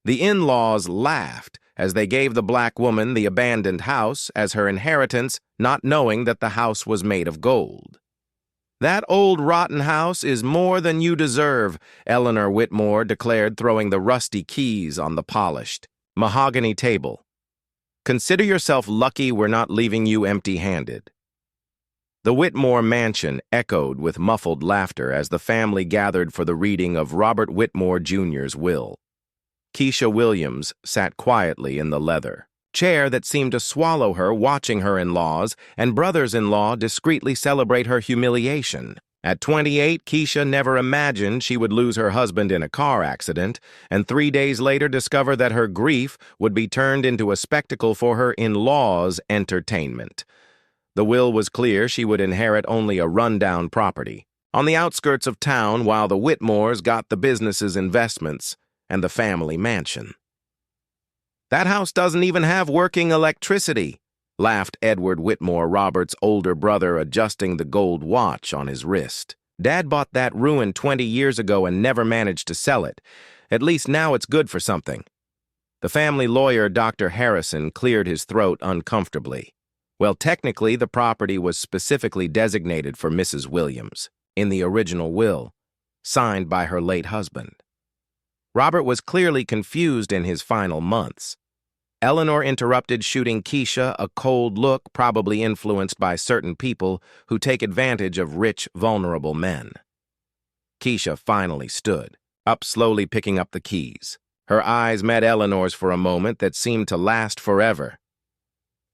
The in-laws laughed as they gave the black woman the abandoned house as her inheritance, not knowing that the house was made of gold. "That old rotten house is more than you deserve," Eleanor Whitmore declared, throwing the rusty keys on the polished mahogany table. "Consider yourself lucky we're not leaving you empty-handed." The Whitmore mansion echoed with muffled laughter as the family gathered for the reading of Robert Whitmore Jr.'s will. Keisha Williams sat quietly in the leather chair that seemed to swallow her, watching her in-laws and brothers-in-law discreetly celebrate her humiliation. At 28, Keisha never imagined she would lose her husband in a car accident, and 3 days later discover that her grief would be turned into a spectacle for her in-laws' entertainment. The will was clear she would inherit only a rundown property on the outskirts of town, while the Whitmores got the business's investments and the family mansion. "That house doesn't even have working electricity," laughed Edward Whitmore, Robert's older brother, adjusting the gold watch on his wrist. "Dad bought that ruin 20 years ago and never managed to sell it. At least now it's good for something." The family lawyer, Dr. Harrison, cleared his throat uncomfortably. Well, technically, the property was specifically designated for Mrs. Williams in the original will, signed by her late husband. Robert was clearly confused in his final months. Eleanor interrupted, shooting Keisha a cold look, probably influenced by certain people who take advantage of rich, vulnerable men. Keisha finally stood, up slowly picking up the keys. Her eyes met Eleanor's for a moment that seemed to last forever.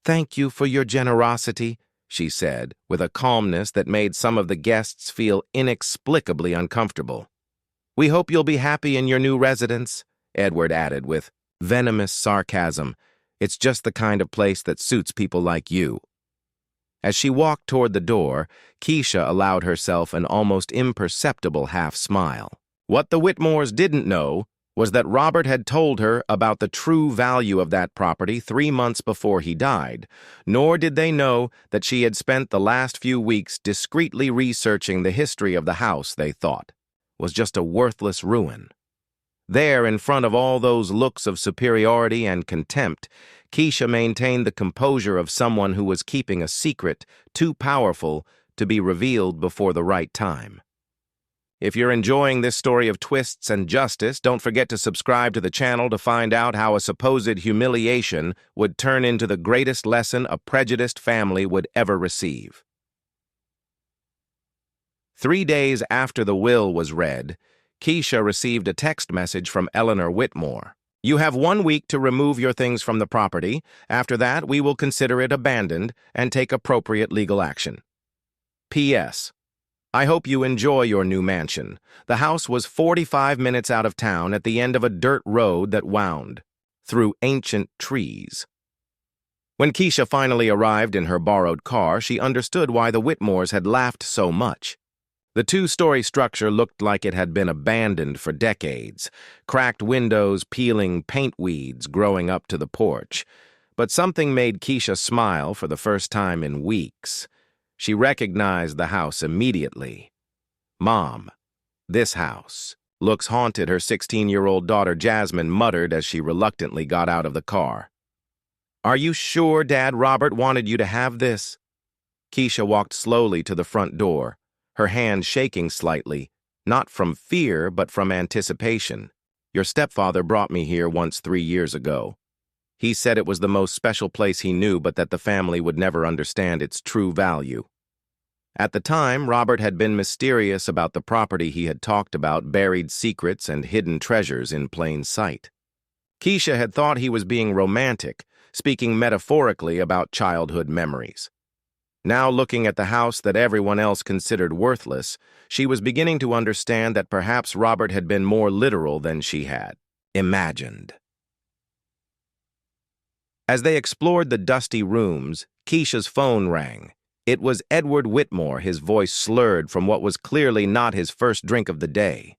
"Thank you for your generosity," she said, with a calmness that made some of the guests feel inexplicably uncomfortable. "We hope you'll be happy in your new residence," Edward added with venomous sarcasm. "It's just the kind of place that suits people like you." As she walked toward the door, Keisha allowed herself an almost imperceptible half-smile. What the Whitmores didn't know was that Robert had told her about the true value of that property 3 months before he died, nor did they know that she had spent the last few weeks discreetly researching the history of the house they thought was just a worthless ruin. There, in front of all those looks of superiority and contempt, Keisha maintained the composure of someone who was keeping a secret too powerful to be revealed before the right time. If you're enjoying this story of twists and justice, don't forget to subscribe to the channel to find out how a supposed humiliation would turn into the greatest lesson a prejudiced family would ever receive. 3 days after the will was read, Keisha received a text message from Eleanor Whitmore. "You have 1 week to remove your things from the property. After that, we will consider it abandoned and take appropriate legal action. P.S. I hope you enjoy your new mansion." The house was 45 minutes out of town at the end of a dirt road that wound through ancient trees. When Keisha finally arrived in her borrowed car, she understood why the Whitmores had laughed so much. The 2-story structure looked like it had been abandoned for decades, cracked windows, peeling paint weeds growing up to the porch. But something made Keisha smile for the first time in weeks. She recognized the house immediately. "Mom, this house looks haunted," her 16-year-old daughter Jasmine muttered as she reluctantly got out of the car. "Are you sure Dad Robert wanted you to have this?" Keisha walked slowly to the front door, her hand shaking slightly, not from fear but from anticipation. "Your stepfather brought me here once 3 years ago. He said it was the most special place he knew, but that the family would never understand its true value." At the time, Robert had been mysterious about the property. He had talked about buried secrets and hidden treasures in plain sight. Keisha had thought he was being romantic, speaking metaphorically about childhood memories. Now, looking at the house that everyone else considered worthless, she was beginning to understand that perhaps Robert had been more literal than she had imagined. As they explored the dusty rooms, Keisha's phone rang. It was Edward Whitmore, his voice slurred from what was clearly not his first drink of the day.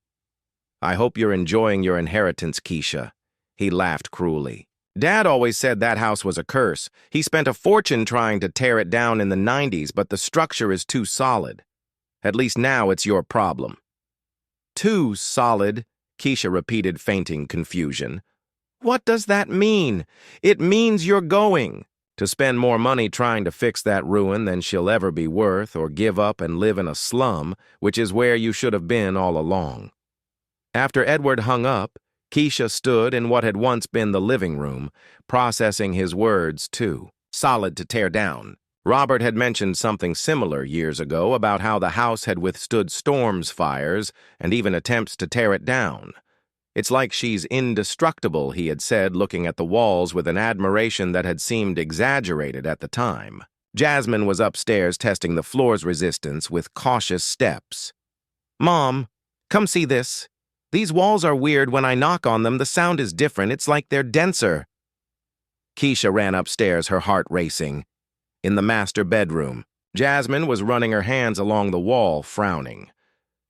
"I hope you're enjoying your inheritance, Keisha," he laughed cruelly. "Dad always said that house was a curse. He spent a fortune trying to tear it down in the 90s, but the structure is too solid. At least now it's your problem." "Too solid," Keisha repeated, fainting confusion. What does that mean? It means you're going to spend more money trying to fix that ruin than she'll ever be worth, or give up and live in a slum, which is where you should have been all along. After Edward hung up, Keisha stood in what had once been the living room, processing his words too. Solid to tear down. Robert had mentioned something similar years ago about how the house had withstood storms, fires, and even attempts to tear it down. It's like she's indestructible, he had said, looking at the walls with an admiration that had seemed exaggerated at the time. Jasmine was upstairs testing the floor's resistance with cautious steps. "Mom, come see this. These walls are weird. When I knock on them, the sound is different. It's like they're denser." Keisha ran upstairs, her heart racing. In the master bedroom, Jasmine was running her hands along the wall, frowning.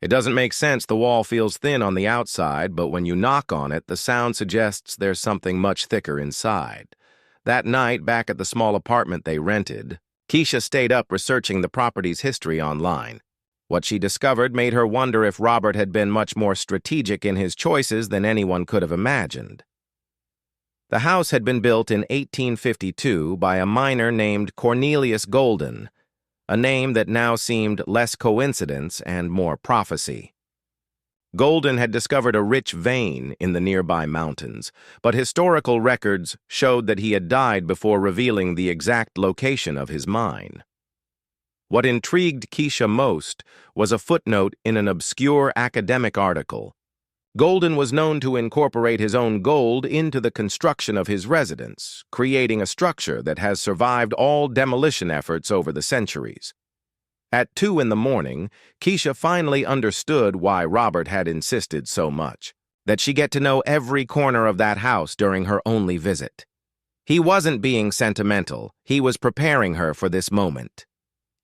It doesn't make sense. The wall feels thin on the outside, but when you knock on it, the sound suggests there's something much thicker inside. That night, back at the small apartment they rented, Keisha stayed up researching the property's history online. What she discovered made her wonder if Robert had been much more strategic in his choices than anyone could have imagined. The house had been built in 1852 by a miner named Cornelius Golden, a name that now seemed less coincidence and more prophecy. Golden had discovered a rich vein in the nearby mountains, but historical records showed that he had died before revealing the exact location of his mine. What intrigued Keisha most was a footnote in an obscure academic article. Golden was known to incorporate his own gold into the construction of his residence, creating a structure that has survived all demolition efforts over the centuries. At 2 in the morning, Keisha finally understood why Robert had insisted so much, that she get to know every corner of that house during her only visit. He wasn't being sentimental. He was preparing her for this moment.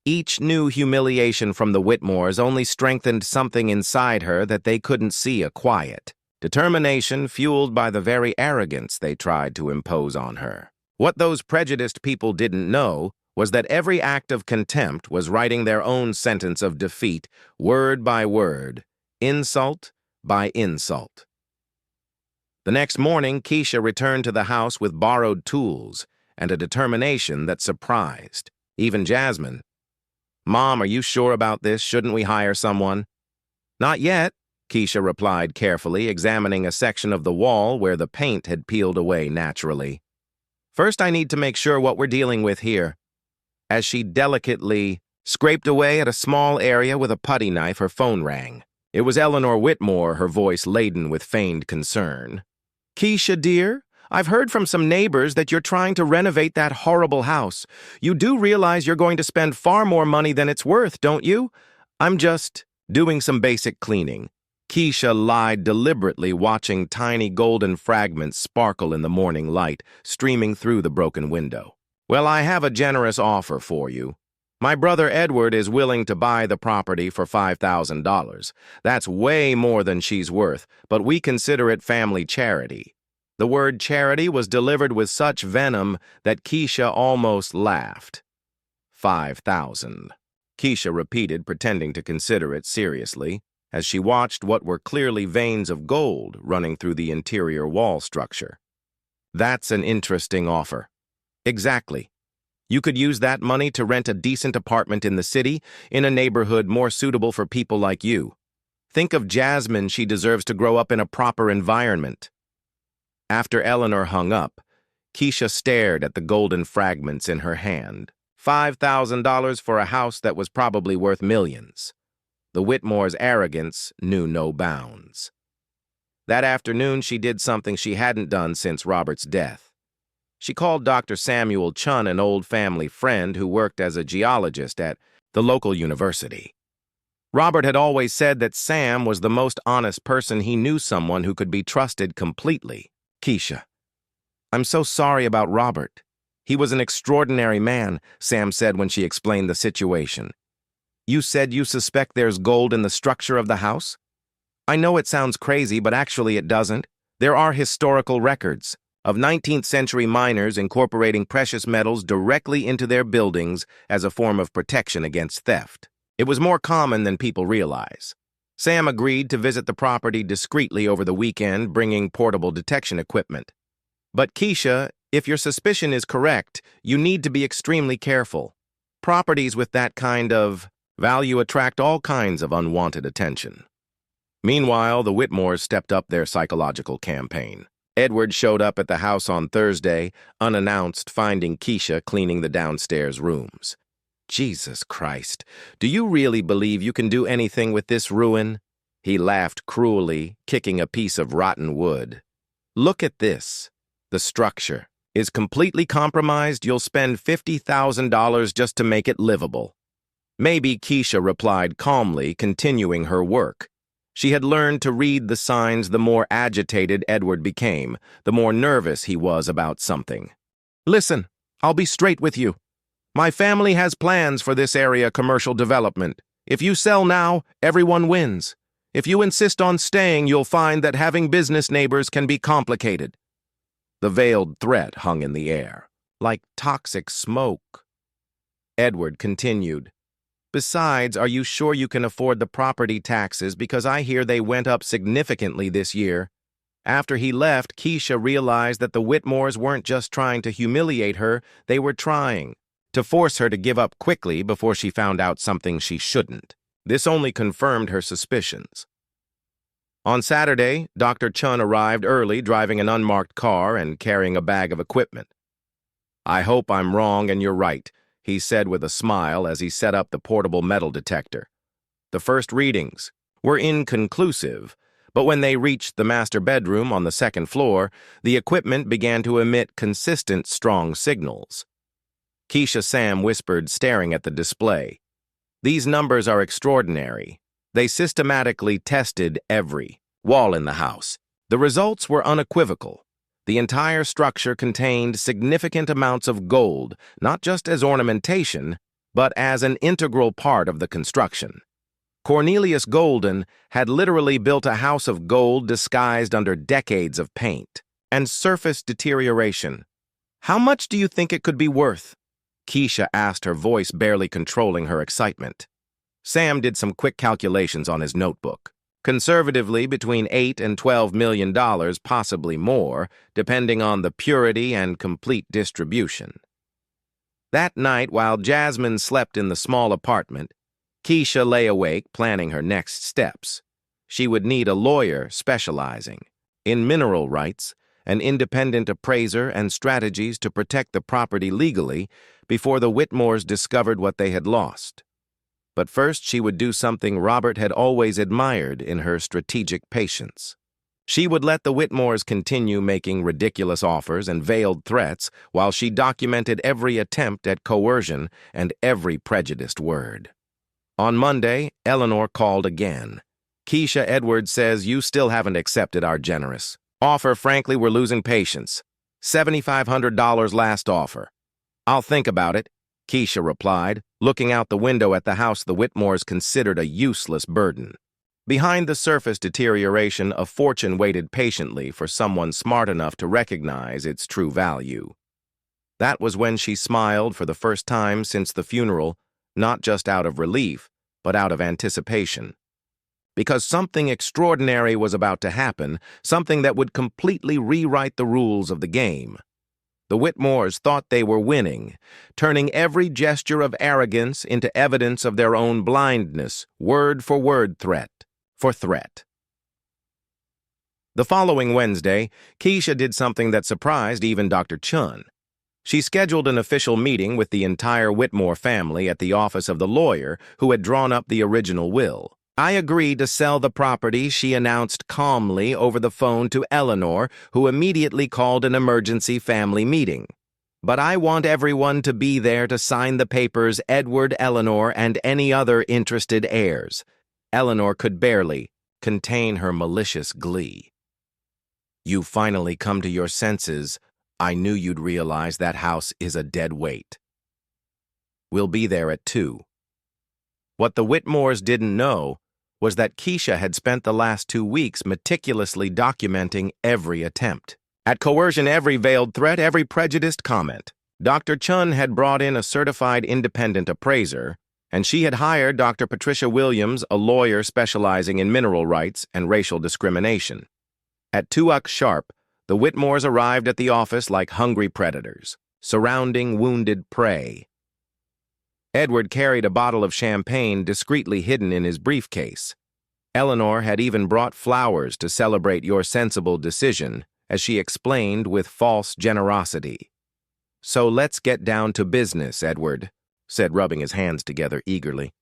Each new humiliation from the Whitmores only strengthened something inside her that they couldn't see. A quiet determination fueled by the very arrogance they tried to impose on her. What those prejudiced people didn't know was that every act of contempt was writing their own sentence of defeat, word by word, insult by insult. The next morning, Keisha returned to the house with borrowed tools and a determination that surprised even Jasmine. "Mom, are you sure about this? Shouldn't we hire someone?" "Not yet," Keisha replied carefully, examining a section of the wall where the paint had peeled away naturally. "First, I need to make sure what we're dealing with here." As she delicately scraped away at a small area with a putty knife, her phone rang. It was Eleanor Whitmore, her voice laden with feigned concern. "Keisha, dear, I've heard from some neighbors that you're trying to renovate that horrible house. You do realize you're going to spend far more money than it's worth, don't you?" "I'm just doing some basic cleaning." Keisha lied deliberately, watching tiny golden fragments sparkle in the morning light, streaming through the broken window. "Well, I have a generous offer for you. My brother Edward is willing to buy the property for $5,000. That's way more than she's worth, but we consider it family charity." The word charity was delivered with such venom that Keisha almost laughed. "5,000. Keisha repeated, pretending to consider it seriously, as she watched what were clearly veins of gold running through the interior wall structure. "That's an interesting offer." "Exactly. You could use that money to rent a decent apartment in the city, in a neighborhood more suitable for people like you. Think of Jasmine. She deserves to grow up in a proper environment." After Eleanor hung up, Keisha stared at the golden fragments in her hand. $5,000 for a house that was probably worth millions. The Whitmore's arrogance knew no bounds. That afternoon, she did something she hadn't done since Robert's death. She called Dr. Samuel Chun, an old family friend who worked as a geologist at the local university. Robert had always said that Sam was the most honest person. He knew someone who could be trusted completely. "Keisha, I'm so sorry about Robert. He was an extraordinary man," Sam said when she explained the situation. "You said you suspect there's gold in the structure of the house? I know it sounds crazy, but actually it doesn't. There are historical records of 19th century miners incorporating precious metals directly into their buildings as a form of protection against theft. It was more common than people realize." Sam agreed to visit the property discreetly over the weekend, bringing portable detection equipment. But Keisha, if your suspicion is correct, you need to be extremely careful. Properties with that kind of value attract all kinds of unwanted attention. Meanwhile, the Whitmores stepped up their psychological campaign. Edward showed up at the house on Thursday, unannounced, finding Keisha cleaning the downstairs rooms. Jesus Christ, do you really believe you can do anything with this ruin? He laughed cruelly, kicking a piece of rotten wood. Look at this. The structure is completely compromised. You'll spend $50,000 just to make it livable. Maybe, Keisha replied calmly, continuing her work. She had learned to read the signs. The more agitated Edward became, the more nervous he was about something. Listen, I'll be straight with you. My family has plans for this area commercial development. If you sell now, everyone wins. If you insist on staying, you'll find that having business neighbors can be complicated. The veiled threat hung in the air, like toxic smoke. Edward continued. Besides, are you sure you can afford the property taxes? Because I hear they went up significantly this year. After he left, Keisha realized that the Whitmores weren't just trying to humiliate her, they were trying to force her to give up quickly before she found out something she shouldn't. This only confirmed her suspicions. On Saturday, Dr. Chun arrived early, driving an unmarked car and carrying a bag of equipment. I hope I'm wrong and you're right, he said with a smile as he set up the portable metal detector. The first readings were inconclusive, but when they reached the master bedroom on the second floor, the equipment began to emit consistent, strong signals. Keisha Sam whispered, staring at the display. These numbers are extraordinary. They systematically tested every wall in the house. The results were unequivocal. The entire structure contained significant amounts of gold, not just as ornamentation, but as an integral part of the construction. Cornelius Golden had literally built a house of gold disguised under decades of paint and surface deterioration. How much do you think it could be worth? Keisha asked, her voice barely controlling her excitement. Sam did some quick calculations on his notebook. Conservatively, between $8 and $12 million, possibly more, depending on the purity and complete distribution. That night, while Jasmine slept in the small apartment, Keisha lay awake planning her next steps. She would need a lawyer specializing in mineral rights, an independent appraiser, and strategies to protect the property legally before the Whitmores discovered what they had lost. But first, she would do something Robert had always admired in her strategic patience. She would let the Whitmores continue making ridiculous offers and veiled threats while she documented every attempt at coercion and every prejudiced word. On Monday, Eleanor called again. Keisha, Edward says you still haven't accepted our generous offer. Frankly, we're losing patience. $7,500 last offer. I'll think about it, Keisha replied, looking out the window at the house the Whitmores considered a useless burden. Behind the surface deterioration, a fortune waited patiently for someone smart enough to recognize its true value. That was when she smiled for the first time since the funeral, not just out of relief, but out of anticipation. Because something extraordinary was about to happen, something that would completely rewrite the rules of the game. The Whitmores thought they were winning, turning every gesture of arrogance into evidence of their own blindness, word for word, threat for threat. The following Wednesday, Keisha did something that surprised even Dr. Chun. She scheduled an official meeting with the entire Whitmore family at the office of the lawyer who had drawn up the original will. I agreed to sell the property, she announced calmly over the phone to Eleanor, who immediately called an emergency family meeting. But I want everyone to be there to sign the papers, Edward, Eleanor, and any other interested heirs. Eleanor could barely contain her malicious glee. You finally come to your senses. I knew you'd realize that house is a dead weight. We'll be there at 2. What the Whitmores didn't know was that Keisha had spent the last 2 weeks meticulously documenting every attempt at coercion, every veiled threat, every prejudiced comment. Dr. Chun had brought in a certified independent appraiser, and she had hired Dr. Patricia Williams, a lawyer specializing in mineral rights and racial discrimination. At 2 sharp, The Whitmores arrived at the office like hungry predators, surrounding wounded prey. Edward carried a bottle of champagne discreetly hidden in his briefcase. Eleanor had even brought flowers to celebrate your sensible decision, as she explained with false generosity. "So let's get down to business, Edward," said, rubbing his hands together eagerly.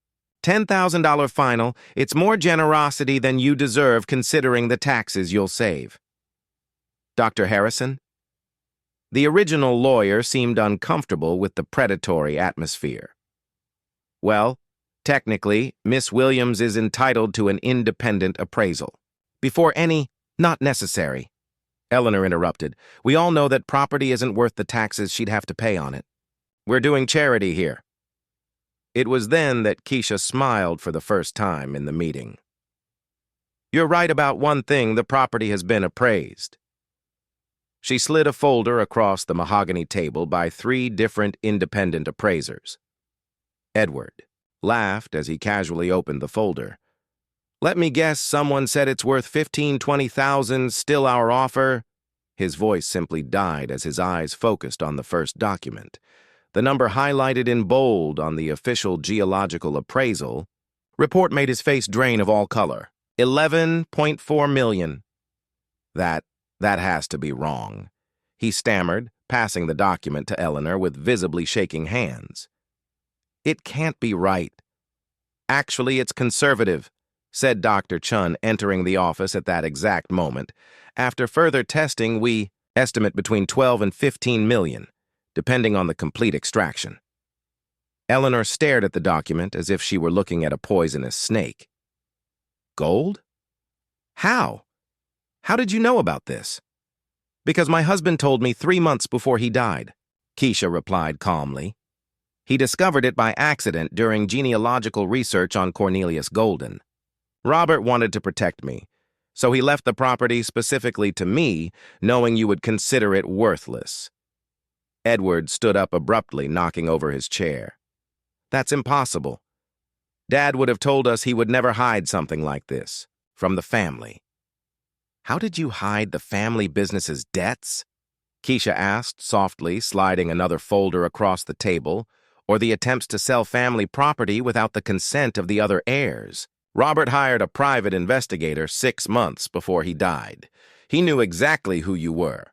$10,000 final. It's more generosity than you deserve considering the taxes you'll save. Dr. Harrison? The original lawyer seemed uncomfortable with the predatory atmosphere. Well, technically, Miss Williams is entitled to an independent appraisal. Before any, not necessary. Eleanor interrupted. We all know that property isn't worth the taxes she'd have to pay on it. We're doing charity here. It was then that Keisha smiled for the first time in the meeting. You're right about one thing, the property has been appraised. She slid a folder across the mahogany table by 3 different independent appraisers. Edward laughed as he casually opened the folder. Let me guess, someone said it's worth 15-20,000, still our offer? His voice simply died as his eyes focused on the first document. The number highlighted in bold on the official geological appraisal. Report made his face drain of all color. 11.4 million. That has to be wrong. He stammered, passing the document to Eleanor with visibly shaking hands. It can't be right. Actually, it's conservative, said Dr. Chun, entering the office at that exact moment. After further testing, we estimate between 12 and 15 million, depending on the complete extraction. Eleanor stared at the document as if she were looking at a poisonous snake. Gold? How? How did you know about this? Because my husband told me 3 months before he died, Keisha replied calmly. He discovered it by accident during genealogical research on Cornelius Golden. Robert wanted to protect me, so he left the property specifically to me, knowing you would consider it worthless. Edward stood up abruptly, knocking over his chair. That's impossible. Dad would have told us he would never hide something like this from the family. How did you hide the family business's debts? Keisha asked softly, sliding another folder across the table, or the attempts to sell family property without the consent of the other heirs. Robert hired a private investigator 6 months before he died. He knew exactly who you were.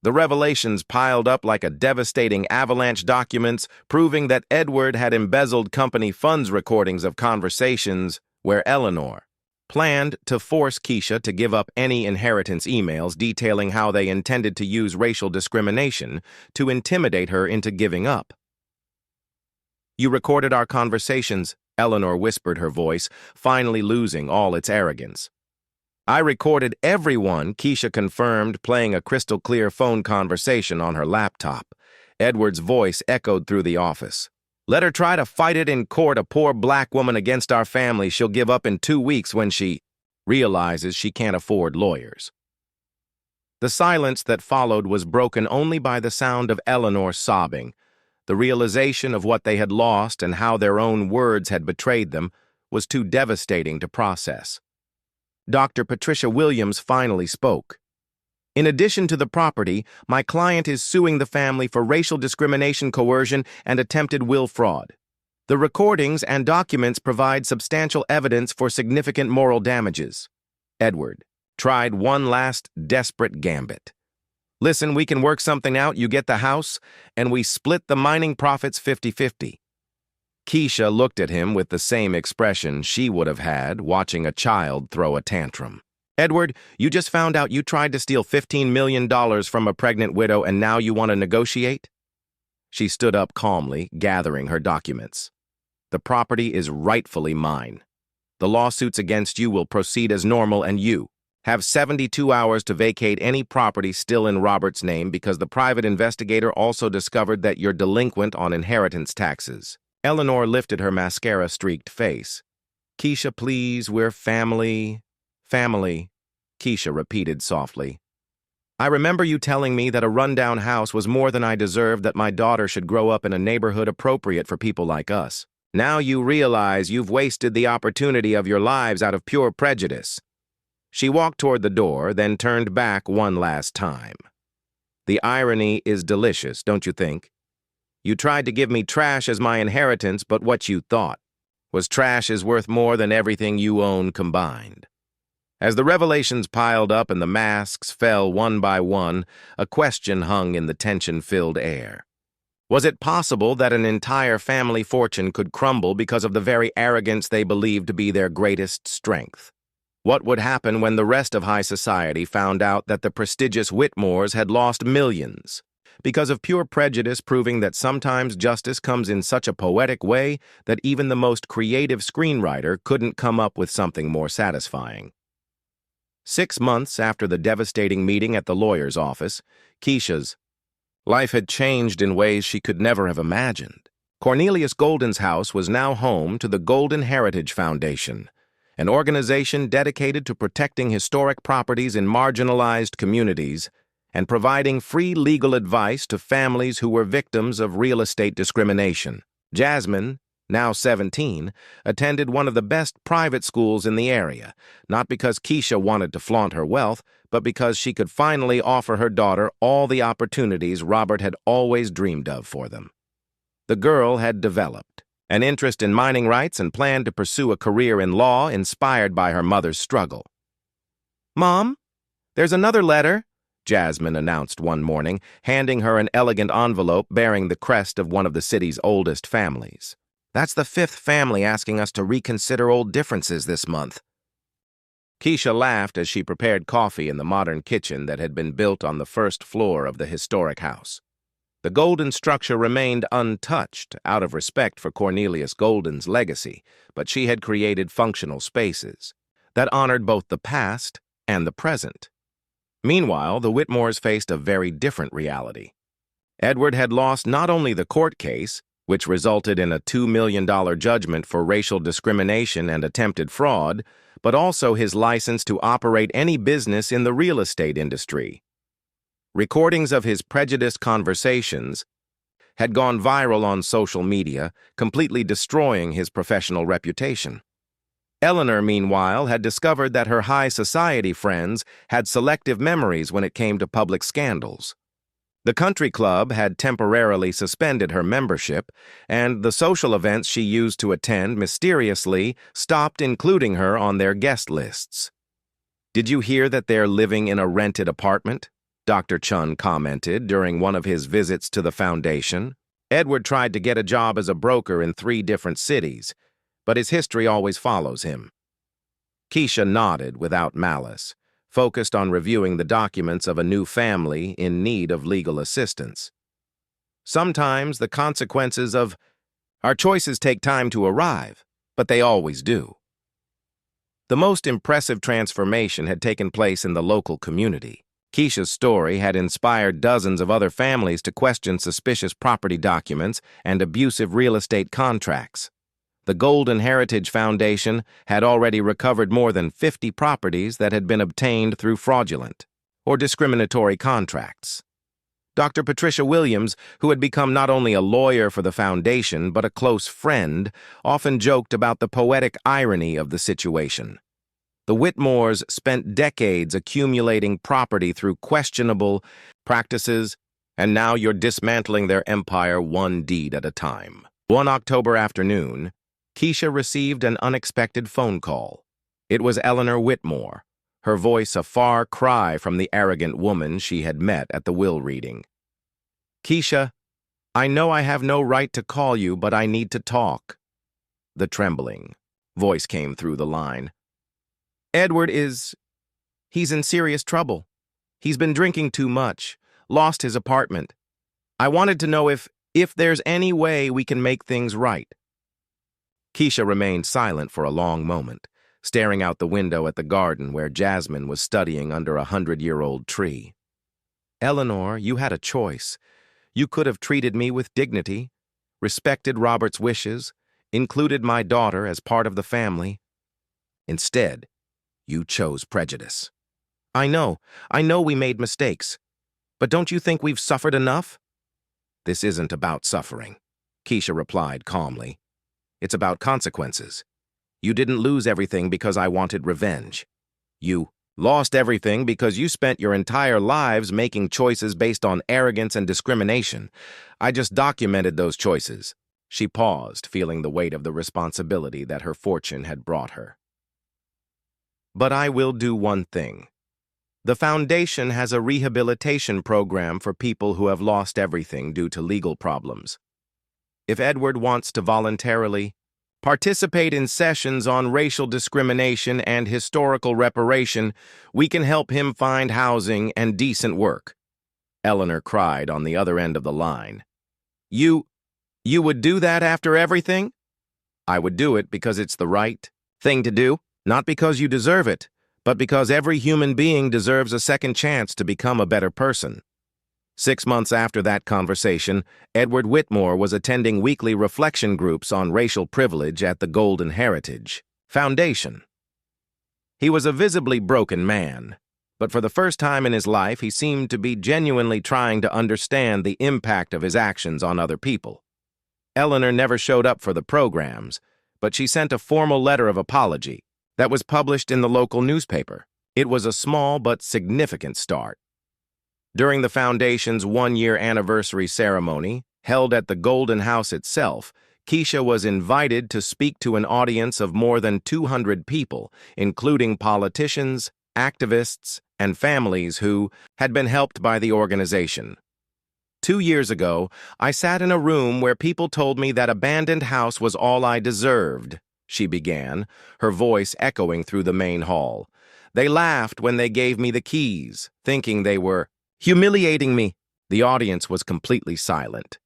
The revelations piled up like a devastating avalanche, documents proving that Edward had embezzled company funds, recordings of conversations where Eleanor planned to force Keisha to give up any inheritance emails detailing how they intended to use racial discrimination to intimidate her into giving up. You recorded our conversations, Eleanor whispered, her voice finally losing all its arrogance. I recorded everyone, Keisha confirmed, playing a crystal-clear phone conversation on her laptop. Edward's voice echoed through the office. Let her try to fight it in court, a poor black woman against our family. She'll give up in 2 weeks when she realizes she can't afford lawyers. The silence that followed was broken only by the sound of Eleanor sobbing. The realization of what they had lost and how their own words had betrayed them was too devastating to process. Dr. Patricia Williams finally spoke. In addition to the property, my client is suing the family for racial discrimination, coercion, and attempted will fraud. The recordings and documents provide substantial evidence for significant moral damages. Edward tried one last desperate gambit. Listen, we can work something out. You get the house, and we split the mining profits 50-50. Keisha looked at him with the same expression she would have had watching a child throw a tantrum. Edward, you just found out you tried to steal $15 million from a pregnant widow, and now you want to negotiate? She stood up calmly, gathering her documents. The property is rightfully mine. The lawsuits against you will proceed as normal, and you have 72 hours to vacate any property still in Robert's name, because the private investigator also discovered that you're delinquent on inheritance taxes. Eleanor lifted her mascara-streaked face. Keisha, please, we're family. Family, Keisha repeated softly. I remember you telling me that a rundown house was more than I deserved, that my daughter should grow up in a neighborhood appropriate for people like us. Now you realize you've wasted the opportunity of your lives out of pure prejudice. She walked toward the door, then turned back one last time. The irony is delicious, don't you think? You tried to give me trash as my inheritance, but what you thought was trash is worth more than everything you own combined. As the revelations piled up and the masks fell one by one, a question hung in the tension-filled air. Was it possible that an entire family fortune could crumble because of the very arrogance they believed to be their greatest strength? What would happen when the rest of high society found out that the prestigious Whitmores had lost millions because of pure prejudice, proving that sometimes justice comes in such a poetic way that even the most creative screenwriter couldn't come up with something more satisfying? 6 months after the devastating meeting at the lawyer's office, Keisha's life had changed in ways she could never have imagined. Cornelius Golden's house was now home to the Golden Heritage Foundation, an organization dedicated to protecting historic properties in marginalized communities and providing free legal advice to families who were victims of real estate discrimination. Jasmine, now 17, attended one of the best private schools in the area, not because Keisha wanted to flaunt her wealth, but because she could finally offer her daughter all the opportunities Robert had always dreamed of for them. The girl had developed an interest in mining rights and planned to pursue a career in law inspired by her mother's struggle. "Mom, there's another letter," Jasmine announced one morning, handing her an elegant envelope bearing the crest of one of the city's oldest families. "That's the 5th family asking us to reconsider old differences this month." Keisha laughed as she prepared coffee in the modern kitchen that had been built on the first floor of the historic house. The Golden structure remained untouched out of respect for Cornelius Golden's legacy, but she had created functional spaces that honored both the past and the present. Meanwhile, the Whitmores faced a very different reality. Edward had lost not only the court case, which resulted in a $2 million judgment for racial discrimination and attempted fraud, but also his license to operate any business in the real estate industry. Recordings of his prejudiced conversations had gone viral on social media, completely destroying his professional reputation. Eleanor, meanwhile, had discovered that her high society friends had selective memories when it came to public scandals. The country club had temporarily suspended her membership, and the social events she used to attend mysteriously stopped including her on their guest lists. "Did you hear that they're living in a rented apartment?" Dr. Chun commented during one of his visits to the foundation. Edward tried to get a job as a broker in 3 different cities, but his history always follows him. Keisha nodded without malice, focused on reviewing the documents of a new family in need of legal assistance. Sometimes the consequences of our choices take time to arrive, but they always do. The most impressive transformation had taken place in the local community. Keisha's story had inspired dozens of other families to question suspicious property documents and abusive real estate contracts. The Golden Heritage Foundation had already recovered more than 50 properties that had been obtained through fraudulent or discriminatory contracts. Dr. Patricia Williams, who had become not only a lawyer for the foundation but a close friend, often joked about the poetic irony of the situation. The Whitmores spent decades accumulating property through questionable practices, and now you're dismantling their empire one deed at a time. One October afternoon, Keisha received an unexpected phone call. It was Eleanor Whitmore, her voice a far cry from the arrogant woman she had met at the will reading. "Keisha, I know I have no right to call you, but I need to talk." The trembling voice came through the line. "Edward he's in serious trouble. He's been drinking too much, lost his apartment. I wanted to know if there's any way we can make things right." Keisha remained silent for a long moment, staring out the window at the garden where Jasmine was studying under a 100-year-old tree. "Eleanor, you had a choice. You could have treated me with dignity, respected Robert's wishes, included my daughter as part of the family. Instead, you chose prejudice. I know we made mistakes, but don't you think we've suffered enough?" "This isn't about suffering," Keisha replied calmly. "It's about consequences. You didn't lose everything because I wanted revenge. You Lost everything because you spent your entire lives making choices based on arrogance and discrimination. I just documented those choices. She paused, feeling the weight of the responsibility that her fortune had brought her. But I will do one thing. The Foundation has a rehabilitation program for people who have lost everything due to legal problems. If Edward wants to voluntarily participate in sessions on racial discrimination and historical reparation, we can help him find housing and decent work. Eleanor cried on the other end of the line. You would do that after everything? I would do it because it's the right thing to do, not because you deserve it, but because every human being deserves a second chance to become a better person. 6 months after that conversation, Edward Whitmore was attending weekly reflection groups on racial privilege at the Golden Heritage Foundation. He was a visibly broken man, but for the first time in his life, he seemed to be genuinely trying to understand the impact of his actions on other people. Eleanor never showed up for the programs, but she sent a formal letter of apology that was published in the local newspaper. It was a small but significant start. During the Foundation's one-year anniversary ceremony, held at the Golden House itself, Keisha was invited to speak to an audience of more than 200 people, including politicians, activists, and families who had been helped by the organization. 2 years ago, I sat in a room where people told me that abandoned house was all I deserved, she began, her voice echoing through the main hall. They laughed when they gave me the keys, thinking they were humiliating me. The audience was completely silent.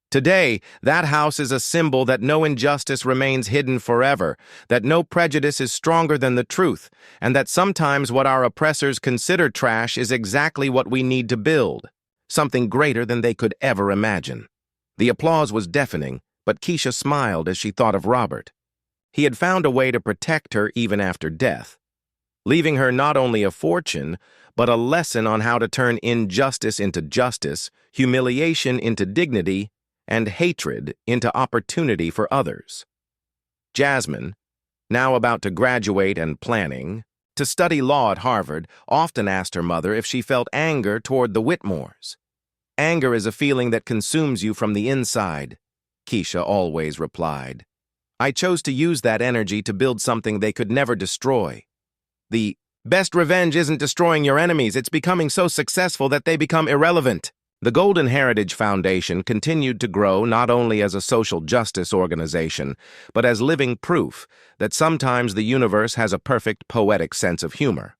Today, that house is a symbol that no injustice remains hidden forever, that no prejudice is stronger than the truth, and that sometimes what our oppressors consider trash is exactly what we need to build, something greater than they could ever imagine. The applause was deafening, but Keisha smiled as she thought of Robert. He had found a way to protect her even after death, leaving her not only a fortune, but a lesson on how to turn injustice into justice, humiliation into dignity, and hatred into opportunity for others. Jasmine, now about to graduate and planning to study law at Harvard, often asked her mother if she felt anger toward the Whitmores. Anger is a feeling that consumes you from the inside, Keisha always replied. I chose to use that energy to build something they could never destroy. The best revenge isn't destroying your enemies, it's becoming so successful that they become irrelevant. The Golden Heritage Foundation continued to grow not only as a social justice organization, but as living proof that sometimes the universe has a perfect poetic sense of humor.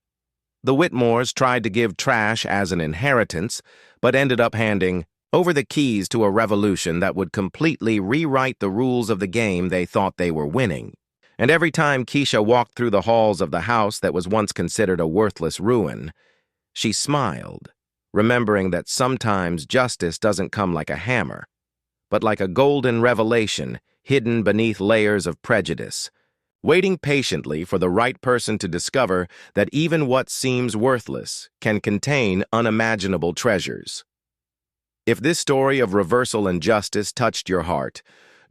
The Whitmores tried to give trash as an inheritance, but ended up handing over the keys to a revolution that would completely rewrite the rules of the game they thought they were winning. And every time Keisha walked through the halls of the house that was once considered a worthless ruin, she smiled, remembering that sometimes justice doesn't come like a hammer, but like a golden revelation hidden beneath layers of prejudice, waiting patiently for the right person to discover that even what seems worthless can contain unimaginable treasures. If this story of reversal and justice touched your heart,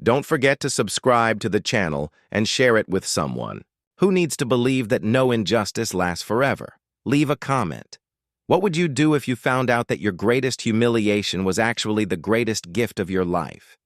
don't forget to subscribe to the channel and share it with someone who needs to believe that no injustice lasts forever. Leave a comment. What would you do if you found out that your greatest humiliation was actually the greatest gift of your life?